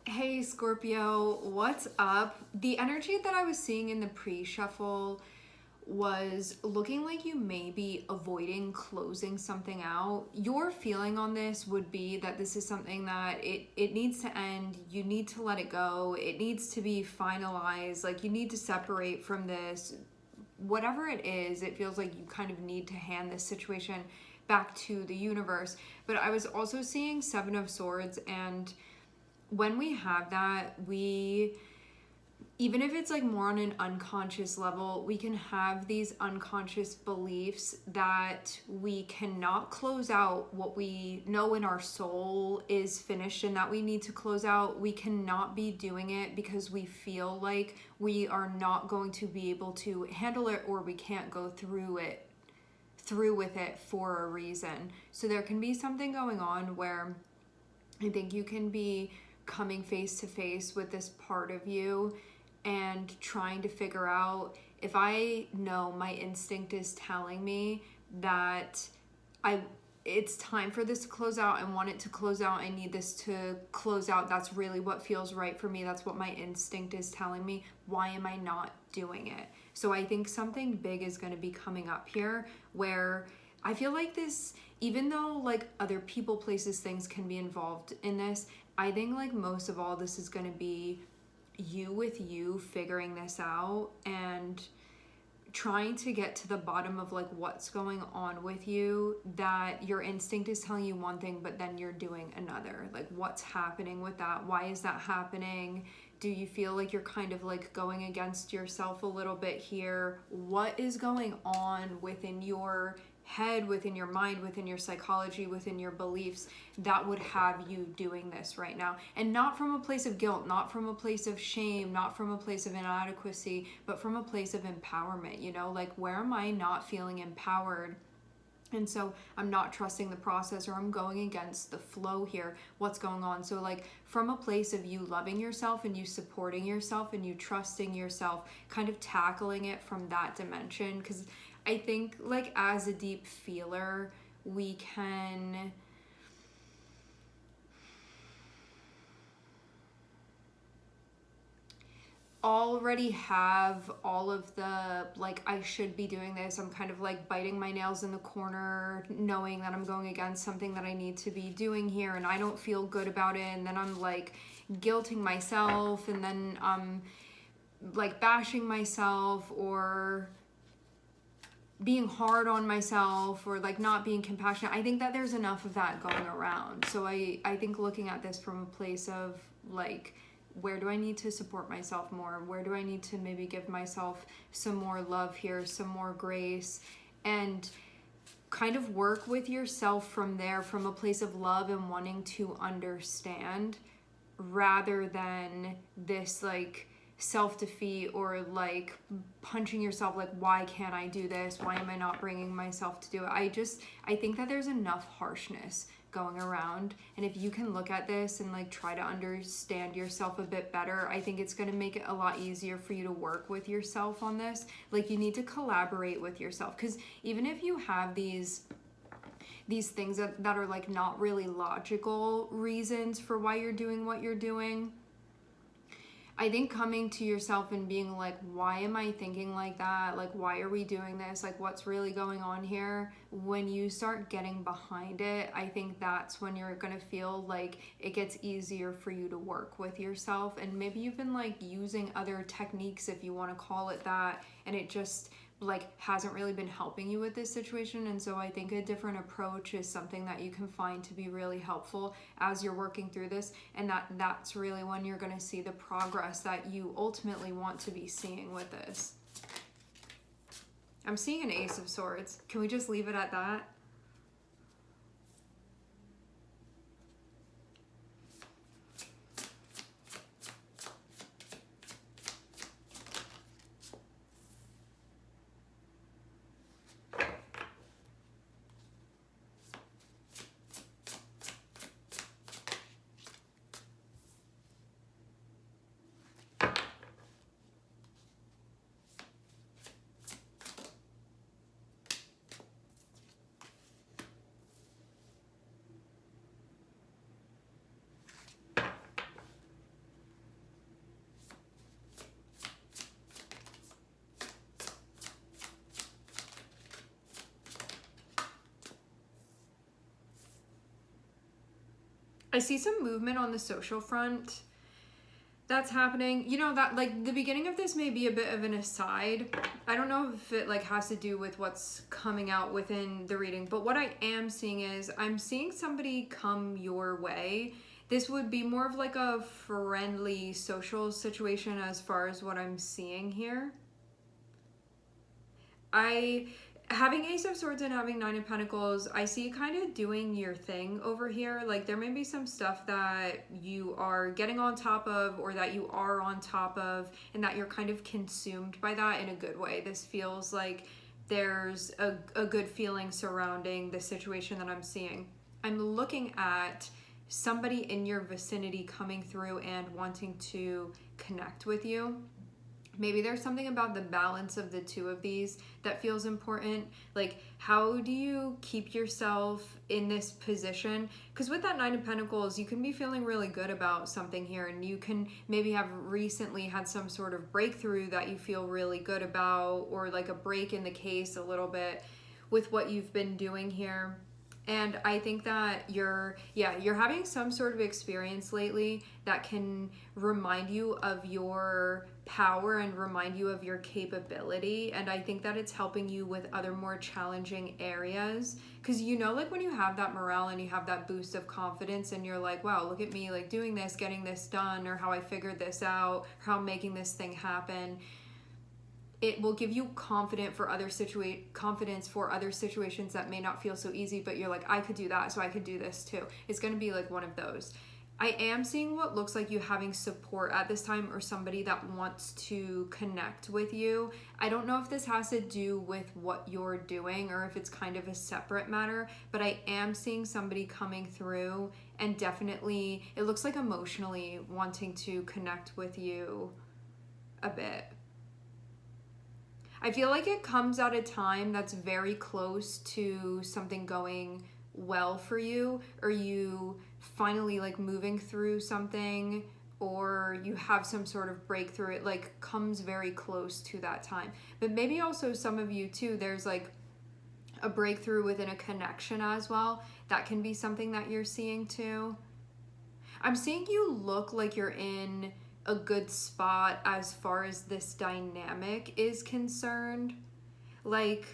Hey Scorpio, what's up? The energy that I was seeing in the pre-shuffle was looking like you may be avoiding closing something out. Your feeling on this would be that this is something that it needs to end. You need to let it go. It needs to be finalized. Like you need to separate from this. Whatever it is, it feels like you kind of need to hand this situation back to the universe. But I was also seeing Seven of Swords, and when we have that, even if it's like more on an unconscious level, we can have these unconscious beliefs that we cannot close out what we know in our soul is finished and that we need to close out. We cannot be doing it because we feel like we are not going to be able to handle it, or we can't go through with it for a reason. So there can be something going on where I think you can be coming face to face with this part of you and trying to figure out, if I know my instinct is telling me that it's time for this to close out, I want it to close out, I need this to close out, that's really what feels right for me, that's what my instinct is telling me, why am I not doing it? So I think something big is going to be coming up here where I feel like this, even though like other people, places, things can be involved in this, I think like most of all this is going to be you with you figuring this out and trying to get to the bottom of like what's going on with you, that your instinct is telling you one thing but then you're doing another. Like what's happening with that? Why is that happening? Do you feel like you're kind of like going against yourself a little bit here? What is going on within your head, within your mind, within your psychology, within your beliefs that would have you doing this right now? And not from a place of guilt, not from a place of shame, not from a place of inadequacy, but from a place of empowerment. You know, like where am I not feeling empowered? And so I'm not trusting the process, or I'm going against the flow here. What's going on? So like from a place of you loving yourself and you supporting yourself and you trusting yourself, kind of tackling it from that dimension. Because I think like as a deep feeler, we can already have all of the like, I should be doing this, I'm kind of like biting my nails in the corner knowing that I'm going against something that I need to be doing here and I don't feel good about it, and then I'm like guilting myself, and then I'm like bashing myself or being hard on myself, or like not being compassionate. I think that there's enough of that going around. So I think looking at this from a place of like, where do I need to support myself more? Where do I need to maybe give myself some more love here, some more grace, and kind of work with yourself from there, from a place of love and wanting to understand, rather than this like self-defeat or like punching yourself like, why can't I do this? Why am I not bringing myself to do it? I think that there's enough harshness going around, and if you can look at this and like try to understand yourself a bit better, I think it's going to make it a lot easier for you to work with yourself on this. Like you need to collaborate with yourself, because even if you have these things that are like not really logical reasons for why you're doing what you're doing, I think coming to yourself and being like, why am I thinking like that? Like, why are we doing this? Like, what's really going on here? When you start getting behind it, I think that's when you're going to feel like it gets easier for you to work with yourself. And maybe you've been like using other techniques, if you want to call it that, and it just like hasn't really been helping you with this situation. And so I think a different approach is something that you can find to be really helpful as you're working through this, and that's really when you're going to see the progress that you ultimately want to be seeing with this. I'm seeing an Ace of Swords. Can we just leave it at that? I see some movement on the social front that's happening. You know, that like the beginning of this may be a bit of an aside. I don't know if it like has to do with what's coming out within the reading, but what I am seeing is I'm seeing somebody come your way. This would be more of like a friendly social situation as far as what I'm seeing here. Having Ace of Swords and having Nine of Pentacles, I see kind of doing your thing over here. Like there may be some stuff that you are getting on top of or that you are on top of and that you're kind of consumed by that in a good way. This feels like there's a good feeling surrounding the situation that I'm seeing. I'm looking at somebody in your vicinity coming through and wanting to connect with you. Maybe there's something about the balance of the two of these that feels important. Like, how do you keep yourself in this position? Because with that Nine of Pentacles, you can be feeling really good about something here, and you can maybe have recently had some sort of breakthrough that you feel really good about, or like a break in the case a little bit with what you've been doing here. And I think that you're having some sort of experience lately that can remind you of your power and remind you of your capability. And I think that it's helping you with other more challenging areas. Because you know, like when you have that morale and you have that boost of confidence and you're like, wow, look at me like doing this, getting this done, or how I figured this out, or how I'm making this thing happen. It will give you confidence for other situations that may not feel so easy, but you're like, I could do that, so I could do this too. It's going to be like one of those. I am seeing what looks like you having support at this time, or somebody that wants to connect with you. I don't know if this has to do with what you're doing or if it's kind of a separate matter, but I am seeing somebody coming through and definitely, it looks like emotionally wanting to connect with you a bit. I feel like it comes at a time that's very close to something going well for you, or you finally like moving through something, or you have some sort of breakthrough. It like comes very close to that time. But maybe also some of you too, there's like a breakthrough within a connection as well. That can be something that you're seeing too. I'm seeing you look like you're in a good spot as far as this dynamic is concerned. Like,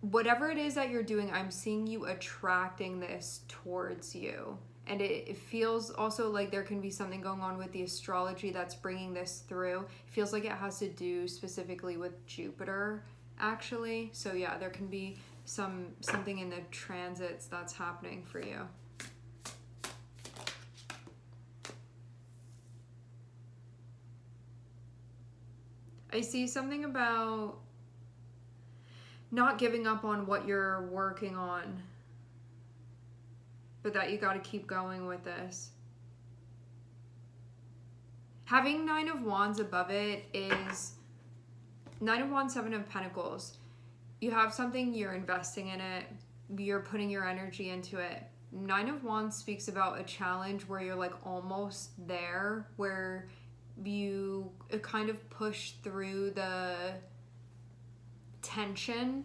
whatever it is that you're doing, I'm seeing you attracting this towards you. And it feels also like there can be something going on with the astrology that's bringing this through. It feels like it has to do specifically with Jupiter, actually. So yeah, there can be something in the transits that's happening for you. I see something about not giving up on what you're working on, but that you got to keep going with this. Having Nine of Wands above it is Nine of Wands, Seven of Pentacles. You have something, you're investing in it, you're putting your energy into it. Nine of Wands speaks about a challenge where you're like almost there, where you kind of push through the tension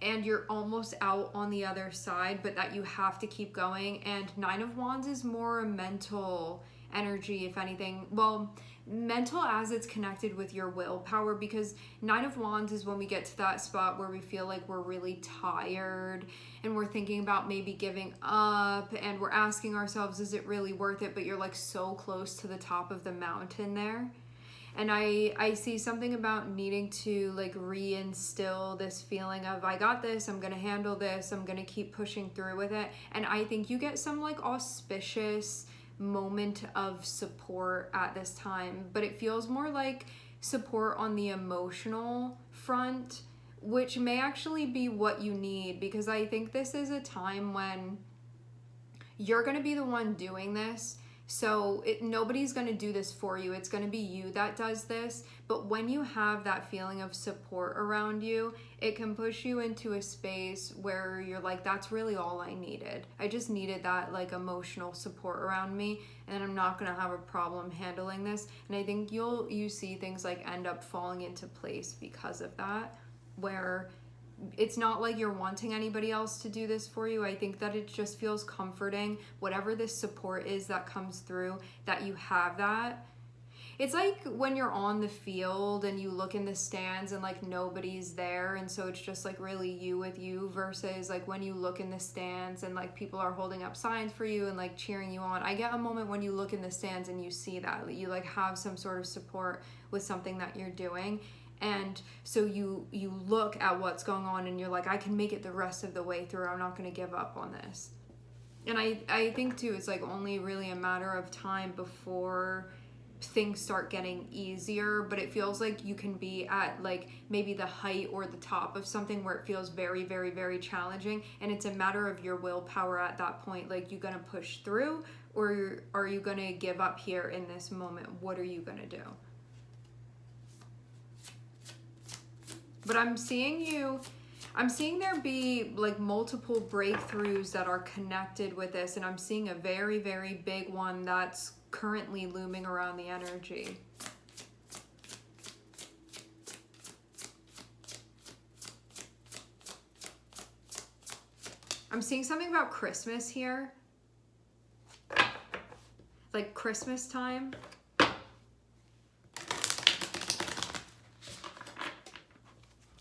and you're almost out on the other side, but that you have to keep going. And Nine of Wands is more a mental energy, if anything. Well, mental as it's connected with your willpower, because Nine of Wands is when we get to that spot where we feel like we're really tired and we're thinking about maybe giving up, and we're asking ourselves, is it really worth it? But you're like so close to the top of the mountain there. And I see something about needing to like reinstill this feeling of, I got this, I'm gonna handle this, I'm gonna keep pushing through with it. And I think you get some like auspicious moment of support at this time, but it feels more like support on the emotional front, which may actually be what you need, because I think this is a time when you're going to be the one doing this. So nobody's going to do this for you. It's going to be you that does this. But when you have that feeling of support around you, it can push you into a space where you're like, that's really all I needed. I just needed that like emotional support around me, and I'm not going to have a problem handling this. And I think you see things like end up falling into place because of that, where it's not like you're wanting anybody else to do this for you. I think that it just feels comforting, whatever this support is that comes through, that you have that. It's like when you're on the field and you look in the stands and like nobody's there, and so it's just like really you with you, versus like when you look in the stands and like people are holding up signs for you and like cheering you on. I get a moment when you look in the stands and you see that you like have some sort of support with something that you're doing. And so you look at what's going on and you're like, I can make it the rest of the way through. I'm not going to give up on this. And I think too, it's like only really a matter of time before things start getting easier, but it feels like you can be at like maybe the height or the top of something where it feels very, very, very challenging, and it's a matter of your willpower at that point. Like, you gonna push through, or are you gonna give up here in this moment? What are you gonna do? But I'm seeing there be like multiple breakthroughs that are connected with this, and I'm seeing a very, very big one that's currently looming around the energy. I'm seeing something about Christmas here. Like Christmas time.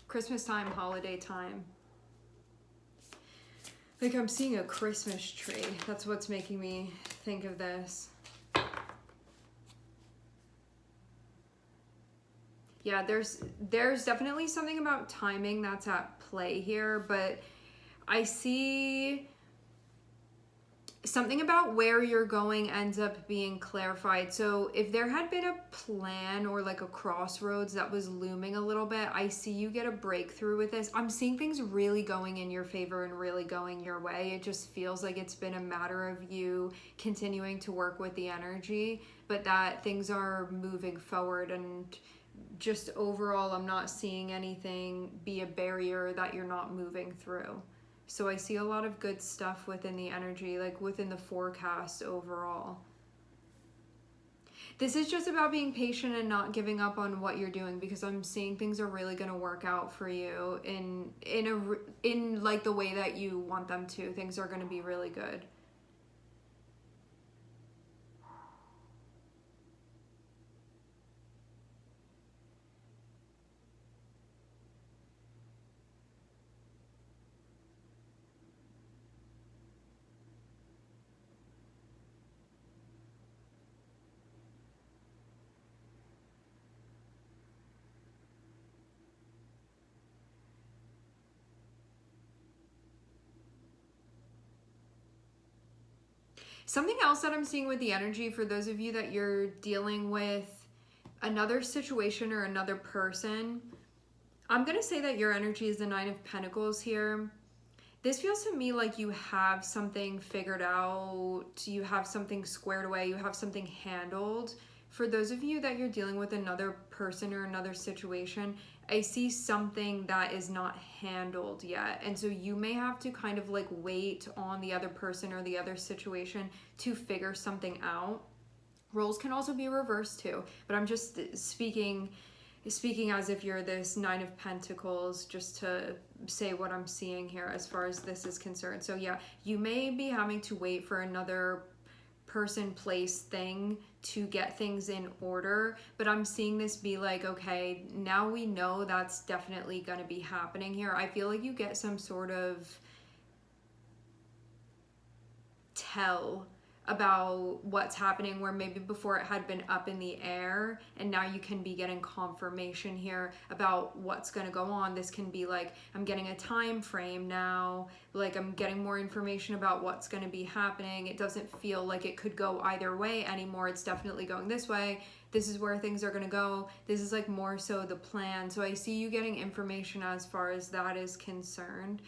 Christmas time, holiday time. Like I'm seeing a Christmas tree. That's what's making me think of this. Yeah, there's definitely something about timing that's at play here, but I see something about where you're going ends up being clarified. So if there had been a plan or like a crossroads that was looming a little bit, I see you get a breakthrough with this. I'm seeing things really going in your favor and really going your way. It just feels like it's been a matter of you continuing to work with the energy, but that things are moving forward. And just overall, I'm not seeing anything be a barrier that you're not moving through. So I see a lot of good stuff within the energy, like within the forecast overall. This is just about being patient and not giving up on what you're doing, because I'm seeing things are really going to work out for you in like the way that you want them to. Things are going to be really good. Something else that I'm seeing with the energy, for those of you that you're dealing with another situation or another person, I'm going to say that your energy is the Nine of Pentacles here. This feels to me like you have something figured out, you have something squared away, you have something handled. For those of you that you're dealing with another person or another situation, I see something that is not handled yet. And so you may have to kind of like wait on the other person or the other situation to figure something out. Roles can also be reversed too, but I'm just speaking as if you're this Nine of Pentacles, just to say what I'm seeing here as far as this is concerned. So yeah, you may be having to wait for another person, place, thing to get things in order, but I'm seeing this be like, okay, now we know that's definitely going to be happening here. I feel like you get some sort of tell about what's happening, where maybe before it had been up in the air, and now you can be getting confirmation here about what's going to go on. This can be like, I'm getting a time frame now, like I'm getting more information about what's going to be happening. It doesn't feel like it could go either way anymore. It's definitely going this way. This is where things are going to go. This is like more so the plan. So I see you getting information as far as that is concerned.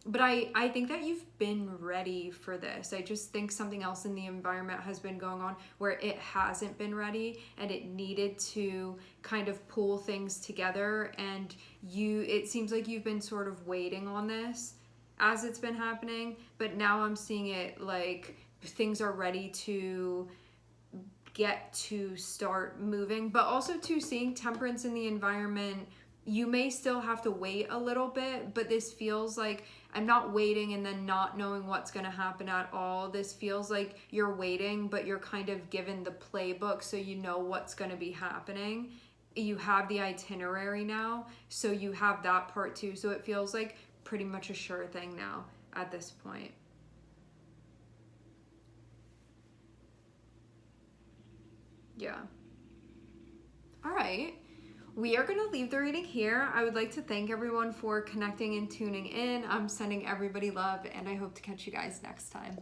But I think that you've been ready for this. I just think something else in the environment has been going on where it hasn't been ready, and it needed to kind of pull things together. And it seems like you've been sort of waiting on this as it's been happening. But now I'm seeing it like things are ready to get to start moving. But also too, seeing temperance in the environment, you may still have to wait a little bit, but this feels like I'm not waiting and then not knowing what's going to happen at all. This feels like you're waiting, but you're kind of given the playbook so you know what's going to be happening. You have the itinerary now, so you have that part too. So it feels like pretty much a sure thing now at this point. Yeah. All right. We are going to leave the reading here. I would like to thank everyone for connecting and tuning in. I'm sending everybody love, and I hope to catch you guys next time.